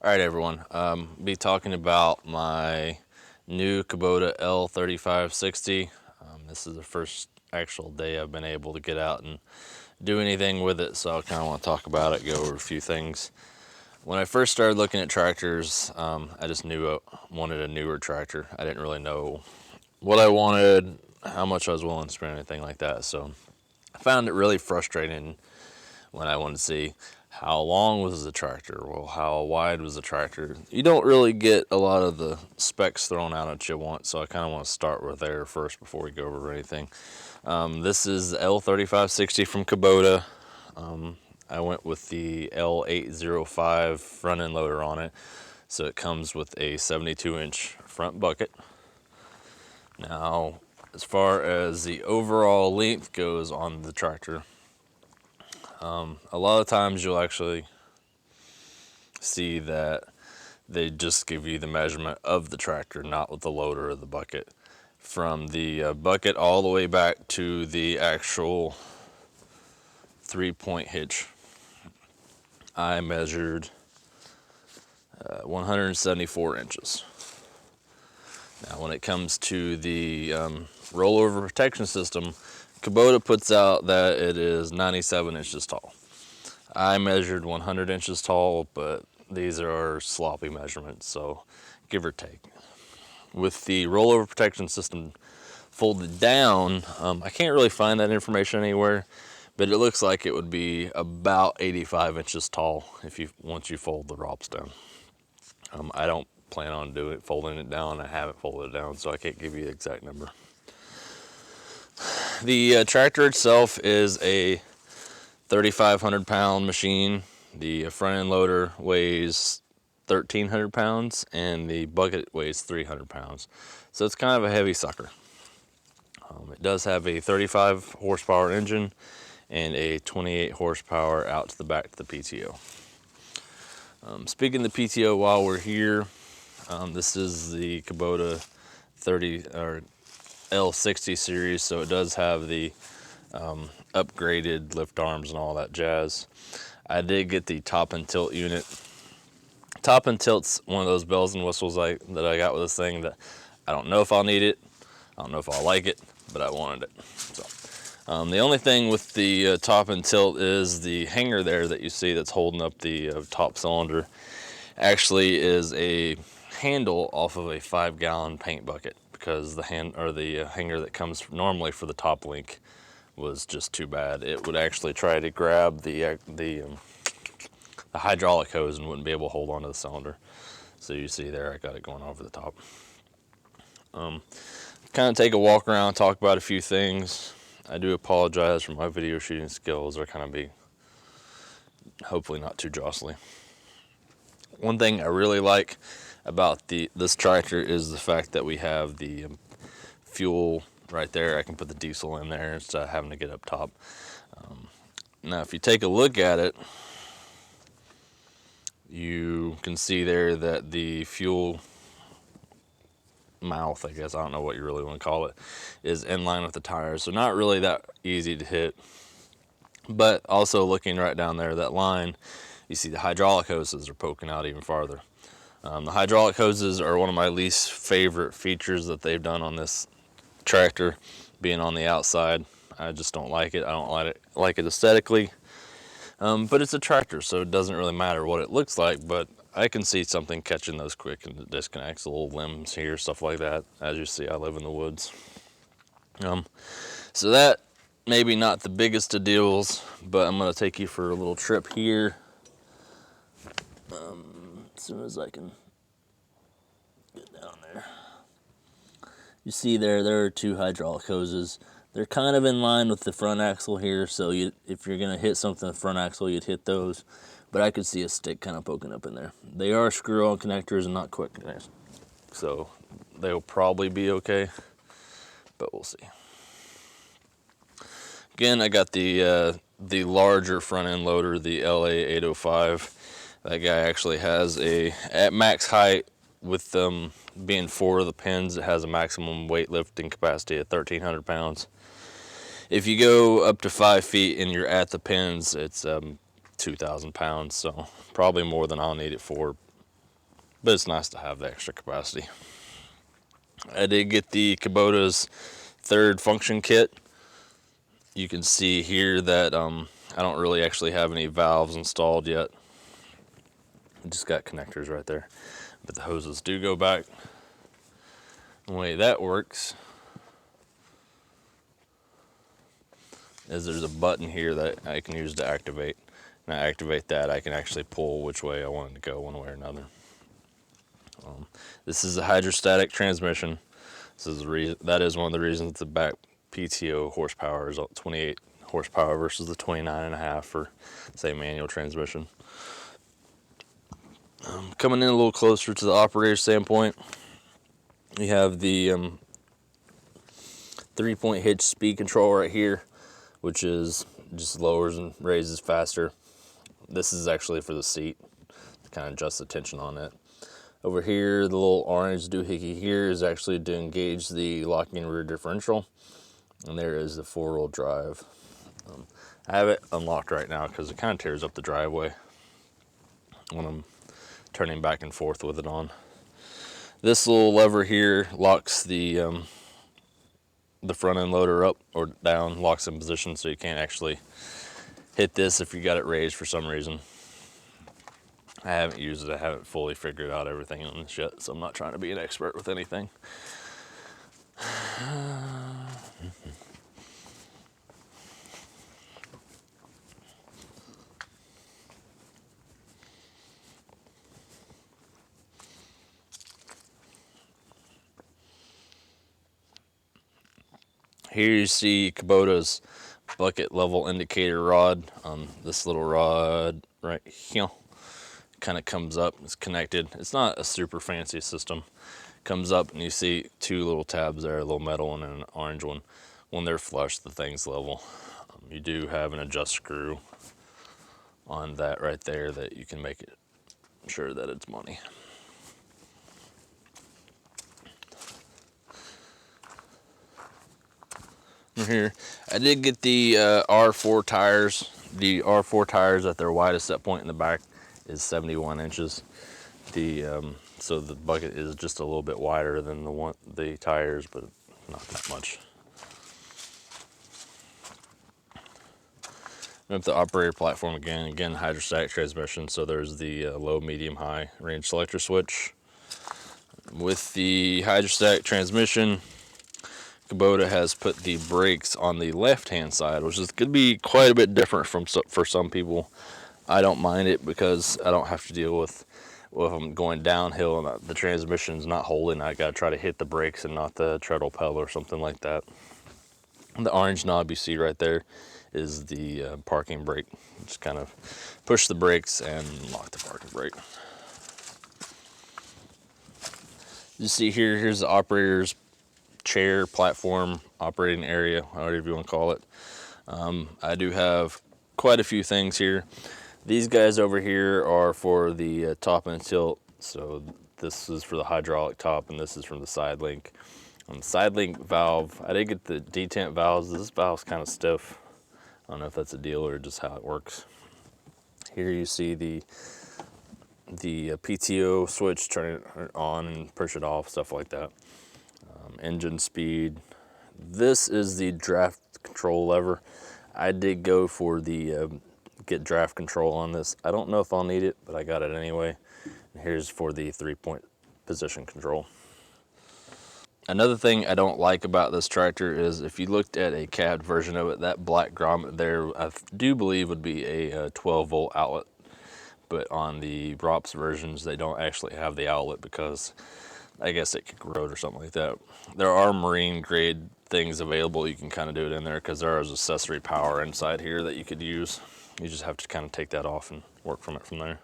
All right, everyone. Be talking about my new Kubota L3560. This is the first actual day I've been able to get out and do anything with it, so I kind of want to talk about it, go over a few things. When I first started looking at tractors, I just knew I wanted a newer tractor. I didn't really know what I wanted, how much I was willing to spend, anything like that. So I found it really frustrating when I wanted to see how long was the tractor, well, how wide was the tractor. You don't really get a lot of the specs thrown out that you want, so I kind of want to start with there first before we go over anything. This is the L3560 from Kubota. I went with the L805 front end loader on it, so it comes with a 72-inch front bucket. Now, as far as the overall length goes on the tractor, a lot of times you'll actually see that they just give you the measurement of the tractor, not with the loader or the bucket. From the bucket all the way back to the actual 3-point hitch, I measured 174 inches. Now, when it comes to the rollover protection system, Kubota puts out that it is 97 inches tall. I measured 100 inches tall, but these are sloppy measurements, so give or take. With the rollover protection system folded down, I can't really find that information anywhere, but it looks like it would be about 85 inches tall once you fold the ROPS down. I don't plan on folding it down. I haven't folded it down, so I can't give you the exact number. The tractor itself is a 3,500 pound machine. The front end loader weighs 1,300 pounds and the bucket weighs 300 pounds. So it's kind of a heavy sucker. It does have a 35 horsepower engine and a 28 horsepower out to the back to the PTO. Speaking of the PTO while we're here, this is the Kubota L60 series, so it does have the upgraded lift arms and all that jazz. I did get the top and tilt unit. Top and tilt's one of those bells and whistles that I got with this thing that I don't know if I'll need it, I don't know if I'll like it, but I wanted it. So the only thing with the top and tilt is the hanger there that you see that's holding up the top cylinder actually is a handle off of a 5-gallon paint bucket, because the hanger that comes normally for the top link was just too bad. It would actually try to grab the hydraulic hose and wouldn't be able to hold onto the cylinder. So you see there, I got it going over the top. Kind of take a walk around, talk about a few things. I do apologize for my video shooting skills. They're kind of hopefully not too jostly. One thing I really like about this tractor is the fact that we have the fuel right there. I can put the diesel in there instead of having to get up top. Now, if you take a look at it, you can see there that the fuel mouth, I guess, I don't know what you really want to call it, is in line with the tires. So not really that easy to hit. But also looking right down there, that line, you see the hydraulic hoses are poking out even farther. The hydraulic hoses are one of my least favorite features that they've done on this tractor, being on the outside. I just don't like it. I don't like it aesthetically. But it's a tractor, so it doesn't really matter what it looks like, but I can see something catching those quick, and it disconnects the little limbs here, stuff like that. As you see, I live in the woods. So that maybe not the biggest of deals, but I'm going to take you for a little trip here. As soon as I can get down there. You see there are 2 hydraulic hoses. They're kind of in line with the front axle here, so if you're going to hit something in the front axle, you'd hit those. But I could see a stick kind of poking up in there. They are screw-on connectors and not quick connectors, so they'll probably be okay, but we'll see. Again, I got the larger front-end loader, the LA805. That guy actually has at max height, with them being 4 of the pins, it has a maximum weight lifting capacity of 1,300 pounds. If you go up to 5 feet and you're at the pins, it's 2,000 pounds, so probably more than I'll need it for but it's nice to have the extra capacity. I did get the Kubota's third function kit. You can see here that I don't really actually have any valves installed yet. I just got connectors right there, but the hoses do go back. The way that works is there's a button here that I can use to activate. And I activate that, I can actually pull which way I want it to go, one way or another. This is a hydrostatic transmission. That is one of the reasons the back PTO horsepower is 28 horsepower versus the 29.5 for, say, manual transmission. Coming in a little closer to the operator standpoint, you have the 3-point hitch speed control right here, which is just lowers and raises faster. This is actually for the seat to kind of adjust the tension on it. Over here, the little orange doohickey here is actually to engage the locking rear differential. And there is the 4-wheel drive. I have it unlocked right now because it kind of tears up the driveway when I'm turning back and forth with it on. This little lever here locks the front end loader up or down, locks in position so you can't actually hit this if you got it raised for some reason. I haven't used it, I haven't fully figured out everything on this yet, so I'm not trying to be an expert with anything. Here you see Kubota's bucket level indicator rod. This little rod right here kind of comes up, it's connected. It's not a super fancy system. Comes up and you see 2 little tabs there, a little metal one and an orange one. When they're flush, the thing's level. You do have an adjust screw on that right there that you can make it sure that it's money. Here, I did get the R4 tires. The R4 tires at their widest set point in the back is 71 inches. So the bucket is just a little bit wider than the tires, but not that much. Up the operator platform again hydrostatic transmission. So there's the low, medium, high range selector switch. With the hydrostatic transmission, Kubota has put the brakes on the left-hand side, which is going to be quite a bit different for some people. I don't mind it because I don't have to deal with if I'm going downhill and the transmission's not holding. I got to try to hit the brakes and not the treadle pedal or something like that. And the orange knob you see right there is the parking brake. Just kind of push the brakes and lock the parking brake. You see here's the operator's chair, platform, operating area, whatever you want to call it. I do have quite a few things here. These guys over here are for the top and tilt. So this is for the hydraulic top and this is from the side link. On the side link valve, I did get the detent valves. This valve's kind of stiff. I don't know if that's a deal or just how it works. Here you see the PTO switch, turn it on and push it off, stuff like that. Engine speed. This is the draft control lever. I did go for the get draft control on this. I don't know if I'll need it, but I got it anyway. And here's for the 3-point position control. Another thing I don't like about this tractor is if you looked at a cab version of it, that black grommet there, I do believe would be a 12-volt outlet. But on the ROPS versions, they don't actually have the outlet because I guess it could corrode or something like that. There are marine grade things available. You can kind of do it in there because there is accessory power inside here that you could use. You just have to kind of take that off and work from there.